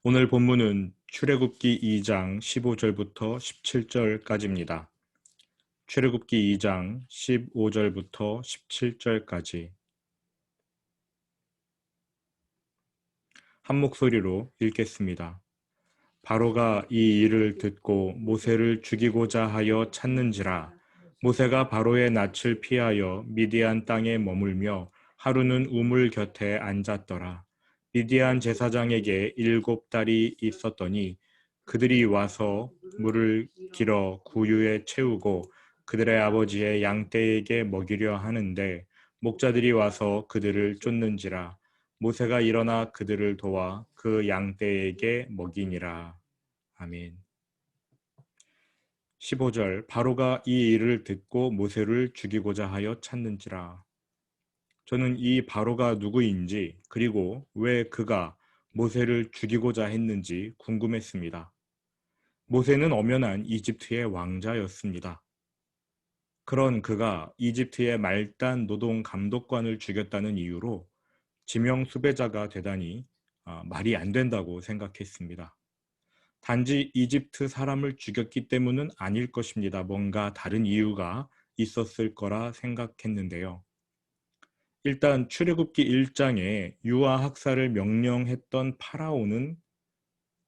오늘 본문은 출애굽기 2장 15절부터 17절까지입니다. 출애굽기 2장 15절부터 17절까지 한 목소리로 읽겠습니다. 바로가 이 일을 듣고 모세를 죽이고자 하여 찾는지라. 모세가 바로의 낯을 피하여 미디안 땅에 머물며 하루는 우물 곁에 앉았더라. 미디안 제사장에게 7달이 있었더니 그들이 와서 물을 길어 구유에 채우고 그들의 아버지의 양떼에게 먹이려 하는데 목자들이 와서 그들을 쫓는지라. 모세가 일어나 그들을 도와 그 양떼에게 먹이니라. 아멘. 15절 바로가 이 일을 듣고 모세를 죽이고자 하여 찾는지라. 저는 이 바로가 누구인지 그리고 왜 그가 모세를 죽이고자 했는지 궁금했습니다. 모세는 엄연한 이집트의 왕자였습니다. 그런 그가 이집트의 말단 노동 감독관을 죽였다는 이유로 지명 수배자가 되다니 말이 안 된다고 생각했습니다. 단지 이집트 사람을 죽였기 때문은 아닐 것입니다. 뭔가 다른 이유가 있었을 거라 생각했는데요. 일단 출애굽기 1장에 유아 학살을 명령했던 파라오는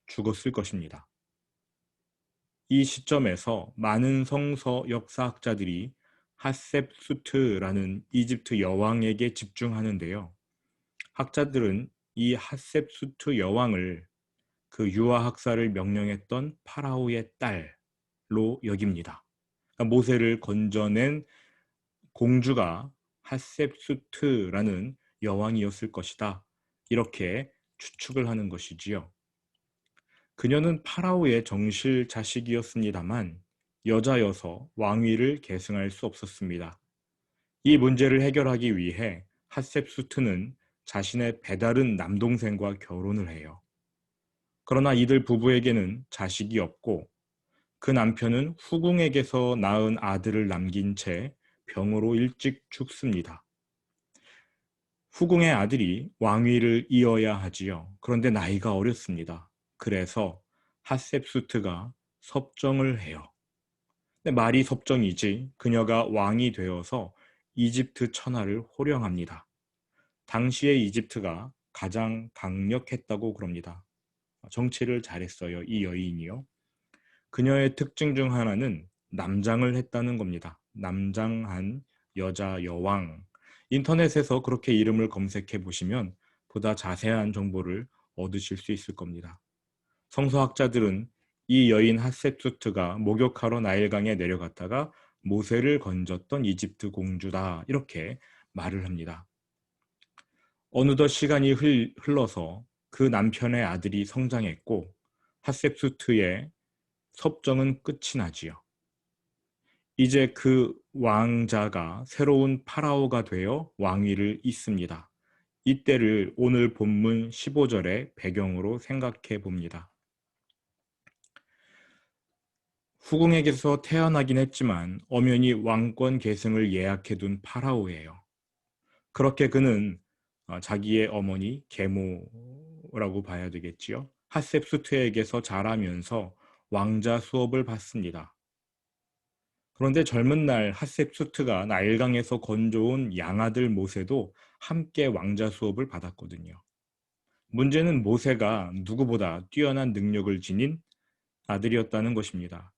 죽었을 것입니다. 이 시점에서 많은 성서 역사학자들이 핫셉수트라는 이집트 여왕에게 집중하는데요. 학자들은 이 핫셉수트 여왕을 그 유아 학살을 명령했던 파라오의 딸로 여깁니다. 그러니까 모세를 건져낸 공주가 핫셉수트라는 여왕이었을 것이다. 이렇게 추측을 하는 것이지요. 그녀는 파라오의 정실 자식이었습니다만 여자여서 왕위를 계승할 수 없었습니다. 이 문제를 해결하기 위해 핫셉수트는 자신의 배다른 남동생과 결혼을 해요. 그러나 이들 부부에게는 자식이 없고 그 남편은 후궁에게서 낳은 아들을 남긴 채 병으로 일찍 죽습니다. 후궁의 아들이 왕위를 이어야 하지요. 그런데 나이가 어렸습니다. 그래서 핫셉수트가 섭정을 해요. 근데 말이 섭정이지 그녀가 왕이 되어서 이집트 천하를 호령합니다. 당시의 이집트가 가장 강력했다고 그럽니다. 정치를 잘했어요, 이 여인이요. 그녀의 특징 중 하나는 남장을 했다는 겁니다. 남장한 여자 여왕. 인터넷에서 그렇게 이름을 검색해 보시면 보다 자세한 정보를 얻으실 수 있을 겁니다. 성서학자들은 이 여인 핫셉수트가 목욕하러 나일강에 내려갔다가 모세를 건졌던 이집트 공주다. 이렇게 말을 합니다. 어느덧 시간이 흘러서 그 남편의 아들이 성장했고 핫셉수트의 섭정은 끝이 나지요. 이제 그 왕자가 새로운 파라오가 되어 왕위를 잇습니다. 이때를 오늘 본문 15절의 배경으로 생각해 봅니다. 후궁에게서 태어나긴 했지만 엄연히 왕권 계승을 예약해둔 파라오예요. 그렇게 그는 자기의 어머니 계모라고 봐야 되겠지요. 핫셉수트에게서 자라면서 왕자 수업을 받습니다. 그런데 젊은 날 핫셉수트가 나일강에서 건져온 양아들 모세도 함께 왕자 수업을 받았거든요. 문제는 모세가 누구보다 뛰어난 능력을 지닌 아들이었다는 것입니다.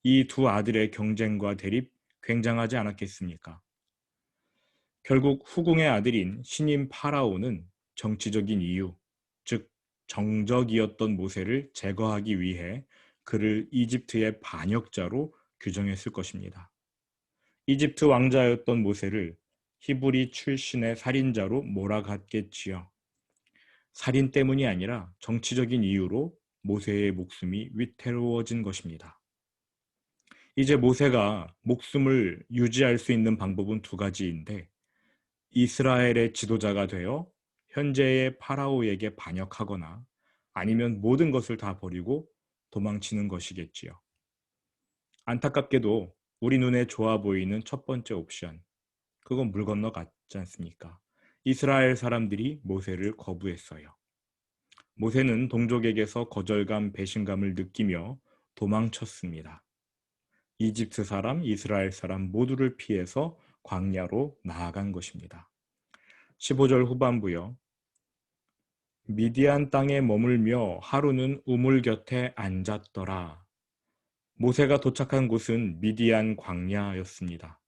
이 두 아들의 경쟁과 대립 굉장하지 않았겠습니까? 결국 후궁의 아들인 신임 파라오는 정치적인 이유, 즉 정적이었던 모세를 제거하기 위해 그를 이집트의 반역자로 규정했을 것입니다. 이집트 왕자였던 모세를 히브리 출신의 살인자로 몰아갔겠지요. 살인 때문이 아니라 정치적인 이유로 모세의 목숨이 위태로워진 것입니다. 이제 모세가 목숨을 유지할 수 있는 방법은 두 가지인데 이스라엘의 지도자가 되어 현재의 파라오에게 반역하거나 아니면 모든 것을 다 버리고 도망치는 것이겠지요. 안타깝게도 우리 눈에 좋아 보이는 첫 번째 옵션, 그건 물 건너 갔지 않습니까? 이스라엘 사람들이 모세를 거부했어요. 모세는 동족에게서 거절감, 배신감을 느끼며 도망쳤습니다. 이집트 사람, 이스라엘 사람 모두를 피해서 광야로 나아간 것입니다. 15절 후반부요. 미디안 땅에 머물며 하루는 우물 곁에 앉았더라. 모세가 도착한 곳은 미디안 광야였습니다.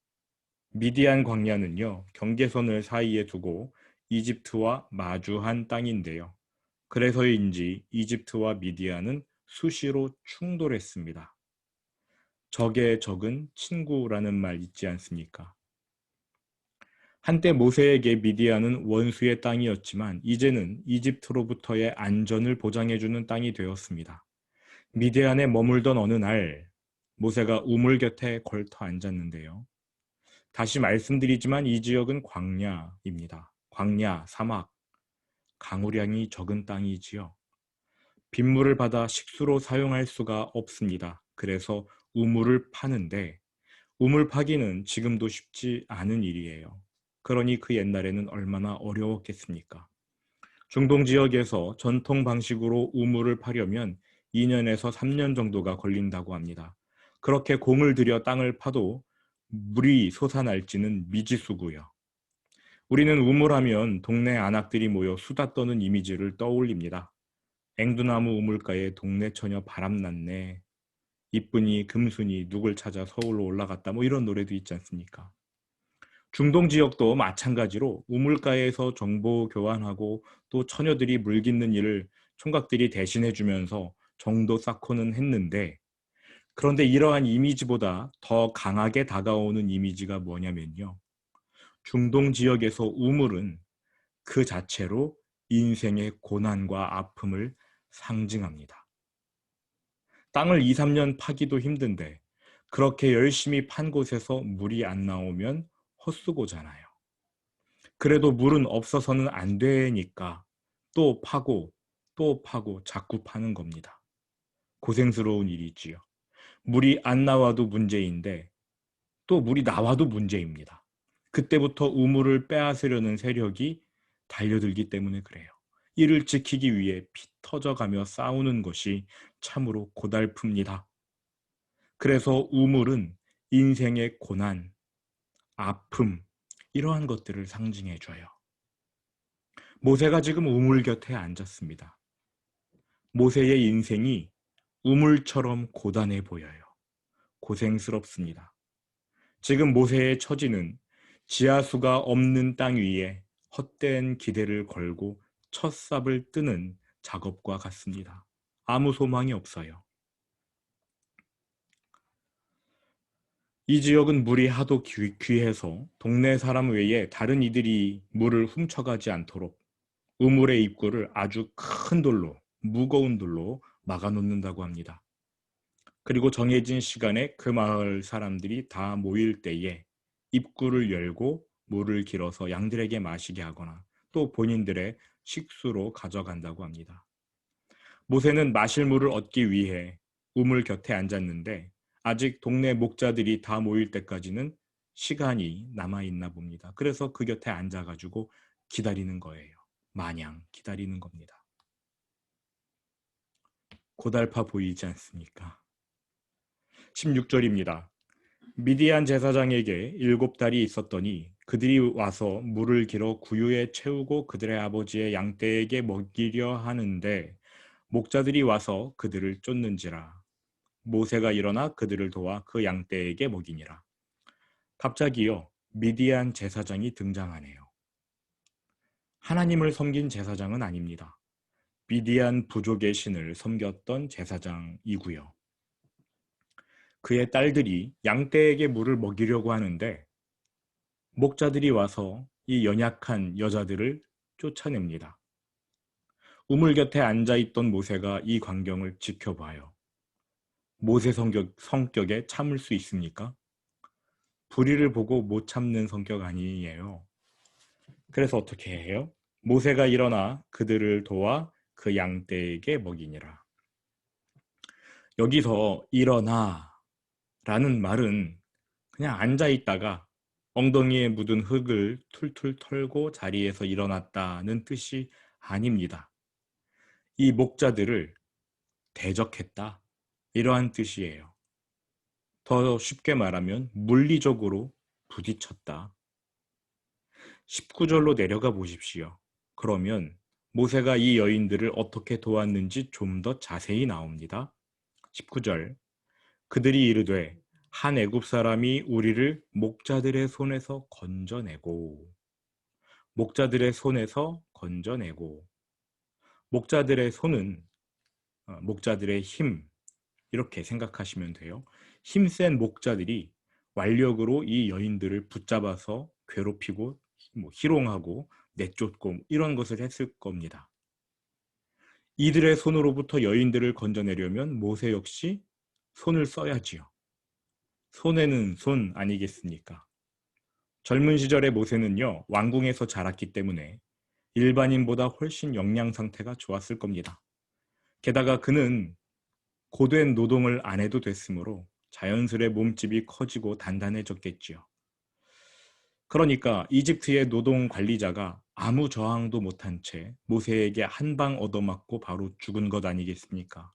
미디안 광야는요, 경계선을 사이에 두고 이집트와 마주한 땅인데요. 그래서인지 이집트와 미디안은 수시로 충돌했습니다. 적의 적은 친구라는 말 있지 않습니까? 한때 모세에게 미디안은 원수의 땅이었지만 이제는 이집트로부터의 안전을 보장해주는 땅이 되었습니다. 미디안에 머물던 어느 날 모세가 우물 곁에 걸터 앉았는데요. 다시 말씀드리지만 이 지역은 광야입니다. 광야, 사막, 강우량이 적은 땅이지요. 빗물을 받아 식수로 사용할 수가 없습니다. 그래서 우물을 파는데 우물 파기는 지금도 쉽지 않은 일이에요. 그러니 그 옛날에는 얼마나 어려웠겠습니까? 중동 지역에서 전통 방식으로 우물을 파려면 2년에서 3년 정도가 걸린다고 합니다. 그렇게 공을 들여 땅을 파도 물이 솟아날지는 미지수고요. 우리는 우물하면 동네 안악들이 모여 수다 떠는 이미지를 떠올립니다. 앵두나무 우물가에 동네 처녀 바람났네. 이쁜이 금순이 누굴 찾아 서울로 올라갔다. 뭐 이런 노래도 있지 않습니까? 중동 지역도 마찬가지로 우물가에서 정보 교환하고 또 처녀들이 물 깃는 일을 총각들이 대신해 주면서 정도 쌓고는 했는데, 그런데 이러한 이미지보다 더 강하게 다가오는 이미지가 뭐냐면요. 중동 지역에서 우물은 그 자체로 인생의 고난과 아픔을 상징합니다. 땅을 2, 3년 파기도 힘든데 그렇게 열심히 판 곳에서 물이 안 나오면 헛수고잖아요. 그래도 물은 없어서는 안 되니까 또 파고 또 파고 자꾸 파는 겁니다. 고생스러운 일이지요. 물이 안 나와도 문제인데 또 물이 나와도 문제입니다. 그때부터 우물을 빼앗으려는 세력이 달려들기 때문에 그래요. 이를 지키기 위해 피 터져가며 싸우는 것이 참으로 고달픕니다. 그래서 우물은 인생의 고난, 아픔, 이러한 것들을 상징해줘요. 모세가 지금 우물 곁에 앉았습니다. 모세의 인생이 우물처럼 고단해 보여요. 고생스럽습니다. 지금 모세의 처지는 지하수가 없는 땅 위에 헛된 기대를 걸고 첫 삽을 뜨는 작업과 같습니다. 아무 소망이 없어요. 이 지역은 물이 하도 귀해서 동네 사람 외에 다른 이들이 물을 훔쳐가지 않도록 우물의 입구를 아주 큰 돌로, 무거운 돌로 막아놓는다고 합니다. 그리고 정해진 시간에 그 마을 사람들이 다 모일 때에 입구를 열고 물을 길어서 양들에게 마시게 하거나 또 본인들의 식수로 가져간다고 합니다. 모세는 마실 물을 얻기 위해 우물 곁에 앉았는데 아직 동네 목자들이 다 모일 때까지는 시간이 남아있나 봅니다. 그래서 그 곁에 앉아가지고 기다리는 거예요. 마냥 기다리는 겁니다. 고달파 보이지 않습니까? 16절입니다. 미디안 제사장에게 7달이 있었더니 그들이 와서 물을 길어 구유에 채우고 그들의 아버지의 양떼에게 먹이려 하는데 목자들이 와서 그들을 쫓는지라. 모세가 일어나 그들을 도와 그 양떼에게 먹이니라. 갑자기요, 미디안 제사장이 등장하네요. 하나님을 섬긴 제사장은 아닙니다. 미디안 부족의 신을 섬겼던 제사장이고요. 그의 딸들이 양떼에게 물을 먹이려고 하는데 목자들이 와서 이 연약한 여자들을 쫓아냅니다. 우물 곁에 앉아있던 모세가 이 광경을 지켜봐요. 모세 성격에 참을 수 있습니까? 불의를 보고 못 참는 성격 아니에요. 그래서 어떻게 해요? 모세가 일어나 그들을 도와 그 양떼에게 먹이니라. 여기서 일어나 라는 말은 그냥 앉아있다가 엉덩이에 묻은 흙을 툴툴 털고 자리에서 일어났다는 뜻이 아닙니다. 이 목자들을 대적했다. 이러한 뜻이에요. 더 쉽게 말하면 물리적으로 부딪혔다. 19절로 내려가 보십시오. 그러면 모세가 이 여인들을 어떻게 도왔는지 좀 더 자세히 나옵니다. 19절. 그들이 이르되 한 애굽 사람이 우리를 목자들의 손에서 건져내고 목자들의 손에서 건져내고 목자들의 손은 목자들의 힘 이렇게 생각하시면 돼요. 힘센 목자들이 완력으로 이 여인들을 붙잡아서 괴롭히고 희롱하고 내쫓고 이런 것을 했을 겁니다. 이들의 손으로부터 여인들을 건져내려면 모세 역시 손을 써야지요. 손에는 손 아니겠습니까? 젊은 시절의 모세는요, 왕궁에서 자랐기 때문에 일반인보다 훨씬 영양 상태가 좋았을 겁니다. 게다가 그는 고된 노동을 안 해도 됐으므로 자연스레 몸집이 커지고 단단해졌겠지요. 그러니까 이집트의 노동 관리자가 아무 저항도 못한 채 모세에게 한 방 얻어맞고 바로 죽은 것 아니겠습니까?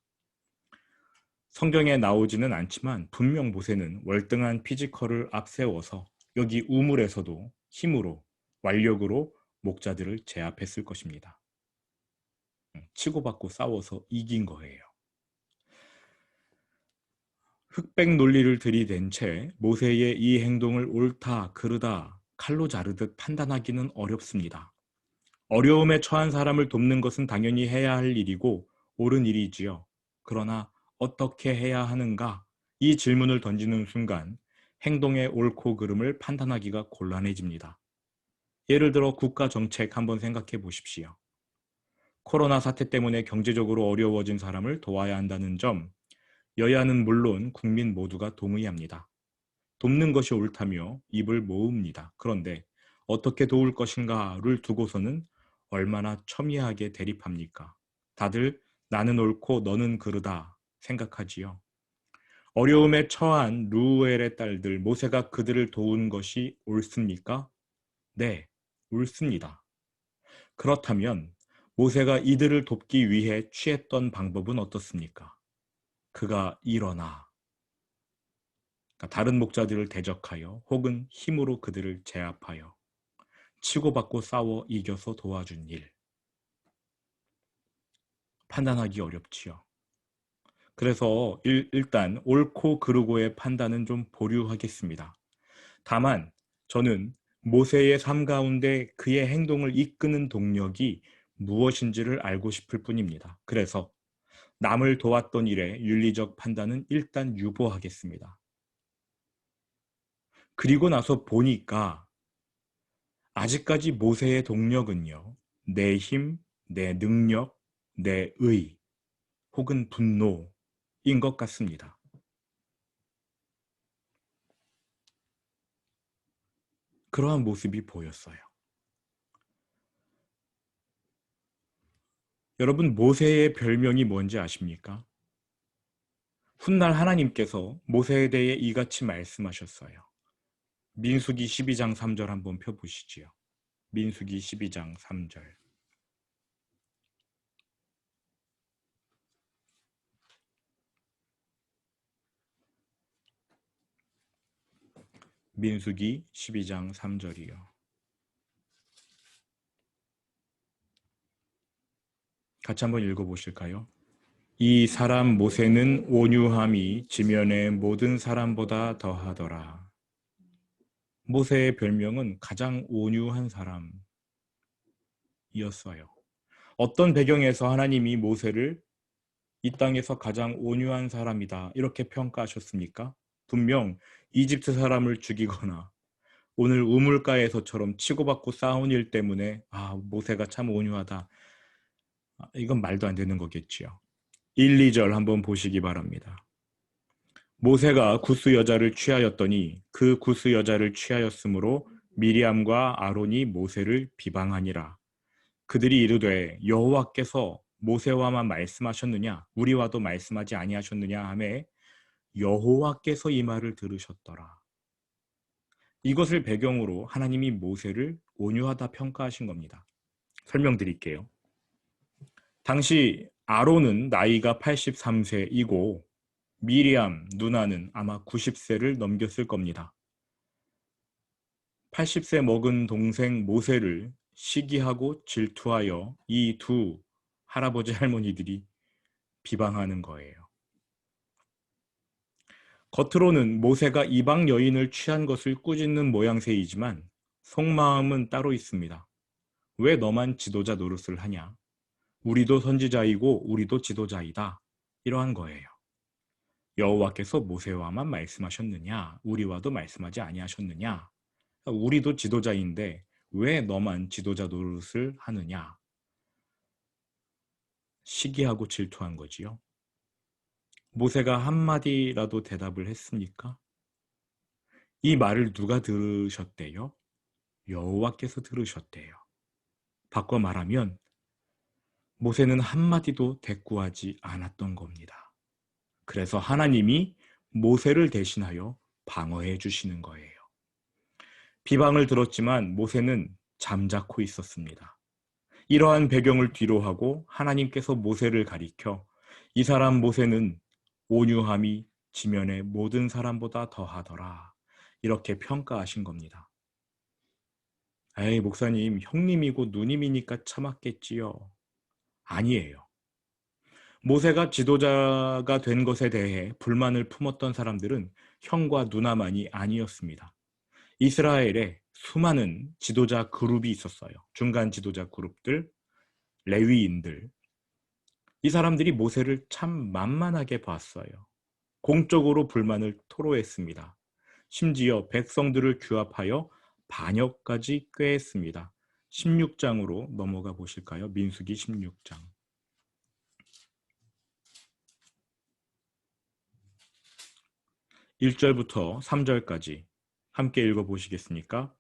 성경에 나오지는 않지만 분명 모세는 월등한 피지컬을 앞세워서 여기 우물에서도 힘으로 완력으로 목자들을 제압했을 것입니다. 치고받고 싸워서 이긴 거예요. 흑백 논리를 들이댄 채 모세의 이 행동을 옳다, 그르다, 칼로 자르듯 판단하기는 어렵습니다. 어려움에 처한 사람을 돕는 것은 당연히 해야 할 일이고 옳은 일이지요. 그러나 어떻게 해야 하는가? 이 질문을 던지는 순간 행동의 옳고 그름을 판단하기가 곤란해집니다. 예를 들어 국가 정책 한번 생각해 보십시오. 코로나 사태 때문에 경제적으로 어려워진 사람을 도와야 한다는 점, 여야는 물론 국민 모두가 동의합니다. 돕는 것이 옳다며 입을 모읍니다. 그런데 어떻게 도울 것인가를 두고서는 얼마나 첨예하게 대립합니까? 다들 나는 옳고 너는 그르다 생각하지요. 어려움에 처한 루엘의 딸들 모세가 그들을 도운 것이 옳습니까? 네, 옳습니다. 그렇다면 모세가 이들을 돕기 위해 취했던 방법은 어떻습니까? 그가 일어나 다른 목자들을 대적하여 혹은 힘으로 그들을 제압하여 치고받고 싸워 이겨서 도와준 일. 판단하기 어렵지요. 그래서 일단 옳고 그르고의 판단은 좀 보류하겠습니다. 다만 저는 모세의 삶 가운데 그의 행동을 이끄는 동력이 무엇인지를 알고 싶을 뿐입니다. 그래서 남을 도왔던 일에 윤리적 판단은 일단 유보하겠습니다. 그리고 나서 보니까 아직까지 모세의 동력은요, 내 힘, 내 능력, 내 의, 혹은 분노인 것 같습니다. 그러한 모습이 보였어요. 여러분, 모세의 별명이 뭔지 아십니까? 훗날 하나님께서 모세에 대해 이같이 말씀하셨어요. 민수기 12장 3절 한번 펴보시지요. 민수기 12장 3절. 민수기 12장 3절이요. 같이 한번 읽어보실까요? 이 사람 모세는 온유함이 지면의 모든 사람보다 더하더라. 모세의 별명은 가장 온유한 사람이었어요. 어떤 배경에서 하나님이 모세를 이 땅에서 가장 온유한 사람이다 이렇게 평가하셨습니까? 분명 이집트 사람을 죽이거나 오늘 우물가에서처럼 치고받고 싸운 일 때문에 모세가 참 온유하다. 이건 말도 안 되는 거겠지요. 1, 2절 한번 보시기 바랍니다. 모세가 구스 여자를 취하였더니 그 구스 여자를 취하였으므로 미리암과 아론이 모세를 비방하니라. 그들이 이르되 여호와께서 모세와만 말씀하셨느냐 우리와도 말씀하지 아니하셨느냐 하매 여호와께서 이 말을 들으셨더라. 이것을 배경으로 하나님이 모세를 온유하다 평가하신 겁니다. 설명드릴게요. 당시 아론은 나이가 83세이고 미리암 누나는 아마 90세를 넘겼을 겁니다. 80세 먹은 동생 모세를 시기하고 질투하여 이 두 할아버지 할머니들이 비방하는 거예요. 겉으로는 모세가 이방 여인을 취한 것을 꾸짖는 모양새이지만 속마음은 따로 있습니다. 왜 너만 지도자 노릇을 하냐? 우리도 선지자이고 우리도 지도자이다. 이러한 거예요. 여호와께서 모세와만 말씀하셨느냐? 우리와도 말씀하지 아니하셨느냐? 우리도 지도자인데 왜 너만 지도자 노릇을 하느냐? 시기하고 질투한 거지요. 모세가 한마디라도 대답을 했습니까? 이 말을 누가 들으셨대요? 여호와께서 들으셨대요. 바꿔 말하면 모세는 한마디도 대꾸하지 않았던 겁니다. 그래서 하나님이 모세를 대신하여 방어해 주시는 거예요. 비방을 들었지만 모세는 잠자코 있었습니다. 이러한 배경을 뒤로하고 하나님께서 모세를 가리켜 이 사람 모세는 온유함이 지면의 모든 사람보다 더하더라. 이렇게 평가하신 겁니다. 에이, 목사님, 형님이고 누님이니까 참았겠지요. 아니에요. 모세가 지도자가 된 것에 대해 불만을 품었던 사람들은 형과 누나만이 아니었습니다. 이스라엘에 수많은 지도자 그룹이 있었어요. 중간 지도자 그룹들, 레위인들. 이 사람들이 모세를 참 만만하게 봤어요. 공적으로 불만을 토로했습니다. 심지어 백성들을 규합하여 반역까지 꾀했습니다. 16장으로 넘어가 보실까요? 민수기 16장. 1절부터 3절까지 함께 읽어보시겠습니까?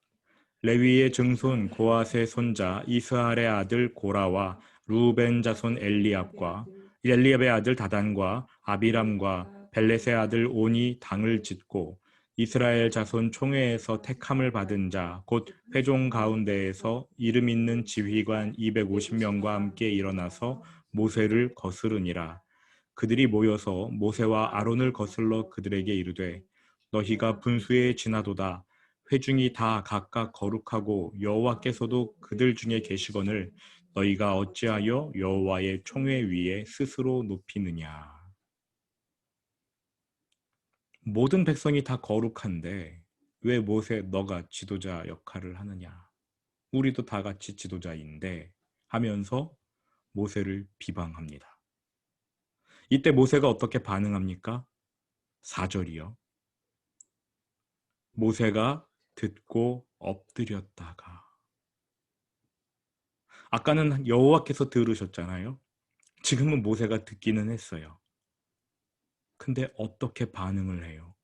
레위의 증손 고앗의 손자 이스할의 아들 고라와 루벤 자손 엘리압의 아들 다단과 아비람과 벨렛의 아들 온이 당을 짓고 이스라엘 자손 총회에서 택함을 받은 자 곧 회종 가운데에서 이름 있는 지휘관 250명과 함께 일어나서 모세를 거스르니라. 그들이 모여서 모세와 아론을 거슬러 그들에게 이르되 너희가 분수에 지나도다. 회중이 다 각각 거룩하고 여호와께서도 그들 중에 계시거늘 너희가 어찌하여 여호와의 총회 위에 스스로 높이느냐. 모든 백성이 다 거룩한데 왜 모세 너가 지도자 역할을 하느냐. 우리도 다 같이 지도자인데 하면서 모세를 비방합니다. 이때 모세가 어떻게 반응합니까? 4절이요. 모세가 듣고 엎드렸다가. 아까는 여호와께서 들으셨잖아요. 지금은 모세가 듣기는 했어요. 근데 어떻게 반응을 해요?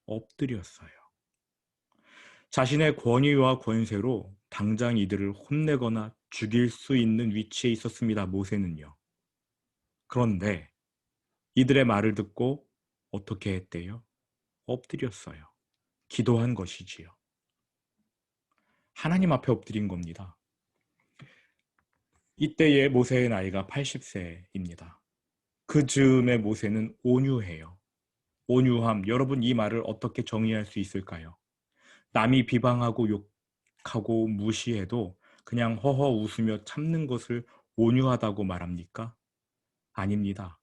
엎드렸어요. 자신의 권위와 권세로 당장 이들을 혼내거나 죽일 수 있는 위치에 있었습니다. 모세는요. 그런데 이들의 말을 듣고 어떻게 했대요? 엎드렸어요. 기도한 것이지요. 하나님 앞에 엎드린 겁니다. 이때의 모세의 나이가 80세입니다. 그 즈음의 모세는 온유해요. 온유함, 여러분 이 말을 어떻게 정의할 수 있을까요? 남이 비방하고 욕하고 무시해도 그냥 허허 웃으며 참는 것을 온유하다고 말합니까? 아닙니다.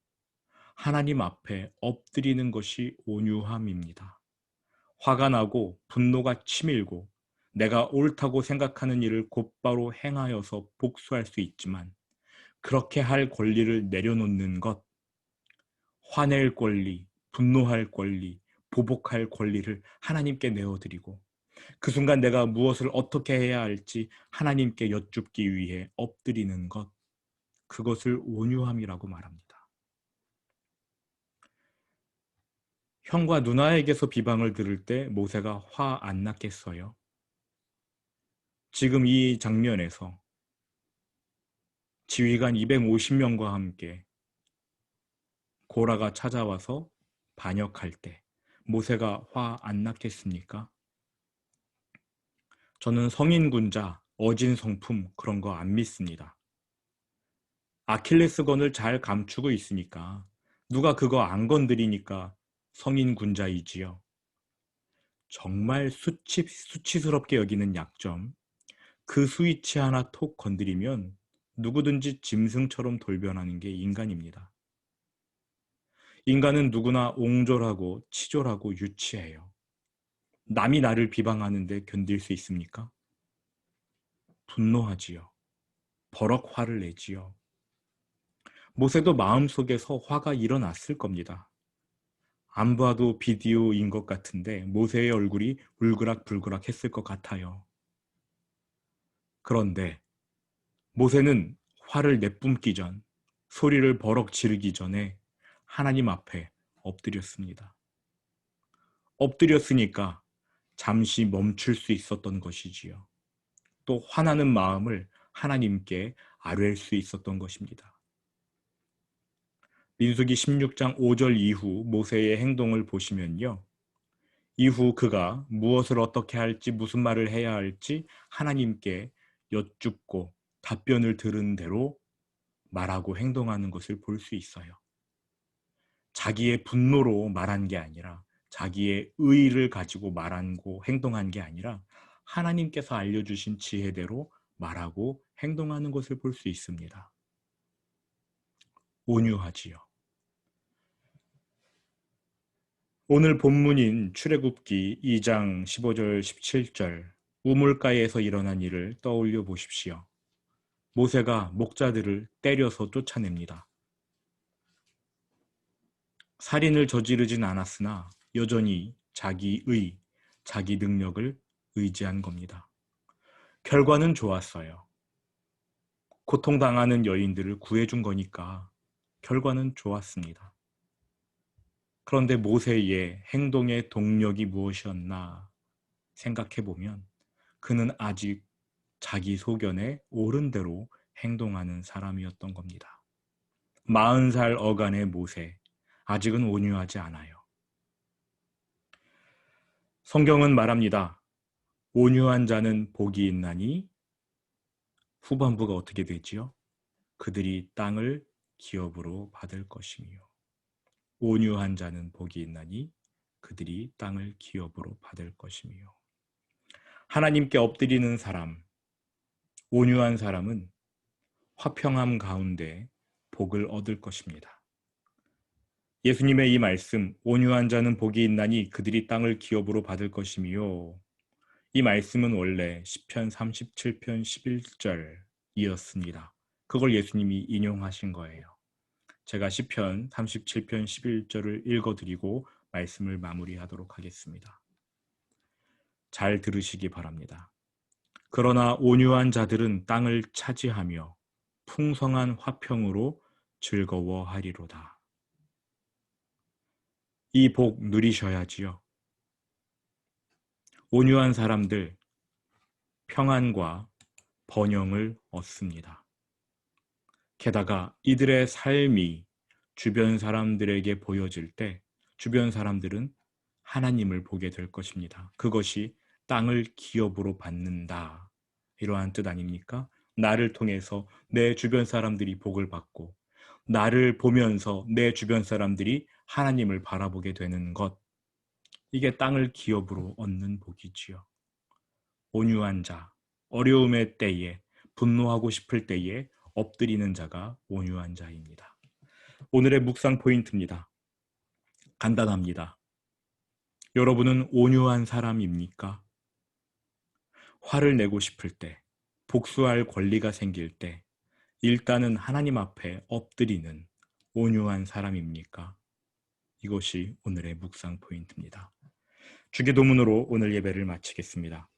하나님 앞에 엎드리는 것이 온유함입니다. 화가 나고 분노가 치밀고 내가 옳다고 생각하는 일을 곧바로 행하여서 복수할 수 있지만 그렇게 할 권리를 내려놓는 것, 화낼 권리, 분노할 권리, 보복할 권리를 하나님께 내어드리고 그 순간 내가 무엇을 어떻게 해야 할지 하나님께 여쭙기 위해 엎드리는 것, 그것을 온유함이라고 말합니다. 형과 누나에게서 비방을 들을 때 모세가 화 안 났겠어요? 지금 이 장면에서 지휘관 250명과 함께 고라가 찾아와서 반역할 때 모세가 화 안 났겠습니까? 저는 성인군자, 어진 성품 그런 거 안 믿습니다. 아킬레스건을 잘 감추고 있으니까 누가 그거 안 건드리니까 성인 군자이지요. 정말 수치스럽게 여기는 약점, 그 스위치 하나 톡 건드리면 누구든지 짐승처럼 돌변하는 게 인간입니다. 인간은 누구나 옹졸하고 치졸하고 유치해요. 남이 나를 비방하는데 견딜 수 있습니까? 분노하지요. 버럭 화를 내지요. 모세도 마음속에서 화가 일어났을 겁니다. 안 봐도 비디오인 것 같은데 모세의 얼굴이 울그락불그락 했을 것 같아요. 그런데 모세는 화를 내뿜기 전, 소리를 버럭 지르기 전에 하나님 앞에 엎드렸습니다. 엎드렸으니까 잠시 멈출 수 있었던 것이지요. 또 화나는 마음을 하나님께 아뢰일 수 있었던 것입니다. 민수기 16장 5절 이후 모세의 행동을 보시면요. 이후 그가 무엇을 어떻게 할지 무슨 말을 해야 할지 하나님께 여쭙고 답변을 들은 대로 말하고 행동하는 것을 볼 수 있어요. 자기의 분노로 말한 게 아니라 자기의 의의를 가지고 말하고 행동한 게 아니라 하나님께서 알려주신 지혜대로 말하고 행동하는 것을 볼 수 있습니다. 온유하지요. 오늘 본문인 출애굽기 2장 15절 17절 우물가에서 일어난 일을 떠올려 보십시오. 모세가 목자들을 때려서 쫓아냅니다. 살인을 저지르진 않았으나 여전히 자기의, 자기 능력을 의지한 겁니다. 결과는 좋았어요. 고통당하는 여인들을 구해준 거니까 결과는 좋았습니다. 그런데 모세의 행동의 동력이 무엇이었나 생각해보면 그는 아직 자기 소견에 옳은 대로 행동하는 사람이었던 겁니다. 40살 어간의 모세, 아직은 온유하지 않아요. 성경은 말합니다. 온유한 자는 복이 있나니 후반부가 어떻게 되지요? 그들이 땅을 기업으로 받을 것이며 온유한 자는 복이 있나니 그들이 땅을 기업으로 받을 것이며 하나님께 엎드리는 사람, 온유한 사람은 화평함 가운데 복을 얻을 것입니다. 예수님의 이 말씀, 온유한 자는 복이 있나니 그들이 땅을 기업으로 받을 것이며 이 말씀은 원래 시편 37편 11절이었습니다. 그걸 예수님이 인용하신 거예요. 제가 시편 37편 11절을 읽어드리고 말씀을 마무리하도록 하겠습니다. 잘 들으시기 바랍니다. 그러나 온유한 자들은 땅을 차지하며 풍성한 화평으로 즐거워하리로다. 이 복 누리셔야지요. 온유한 사람들 평안과 번영을 얻습니다. 게다가 이들의 삶이 주변 사람들에게 보여질 때 주변 사람들은 하나님을 보게 될 것입니다. 그것이 땅을 기업으로 받는다. 이러한 뜻 아닙니까? 나를 통해서 내 주변 사람들이 복을 받고 나를 보면서 내 주변 사람들이 하나님을 바라보게 되는 것. 이게 땅을 기업으로 얻는 복이지요. 온유한 자, 어려움의 때에 분노하고 싶을 때에 엎드리는 자가 온유한 자입니다. 오늘의 묵상 포인트입니다. 간단합니다. 여러분은 온유한 사람입니까? 화를 내고 싶을 때, 복수할 권리가 생길 때 일단은 하나님 앞에 엎드리는 온유한 사람입니까? 이것이 오늘의 묵상 포인트입니다. 주기도문으로 오늘 예배를 마치겠습니다.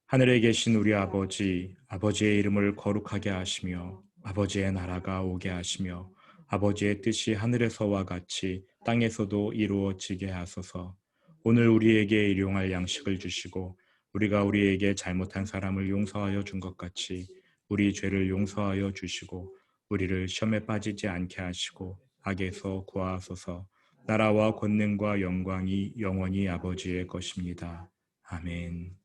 하늘에 계신 우리 아버지, 아버지의 이름을 거룩하게 하시며 아버지의 나라가 오게 하시며 아버지의 뜻이 하늘에서와 같이 땅에서도 이루어지게 하소서. 오늘 우리에게 일용할 양식을 주시고 우리가 우리에게 잘못한 사람을 용서하여 준 것 같이 우리 죄를 용서하여 주시고 우리를 시험에 빠지지 않게 하시고 악에서 구하소서. 나라와 권능과 영광이 영원히 아버지의 것입니다. 아멘.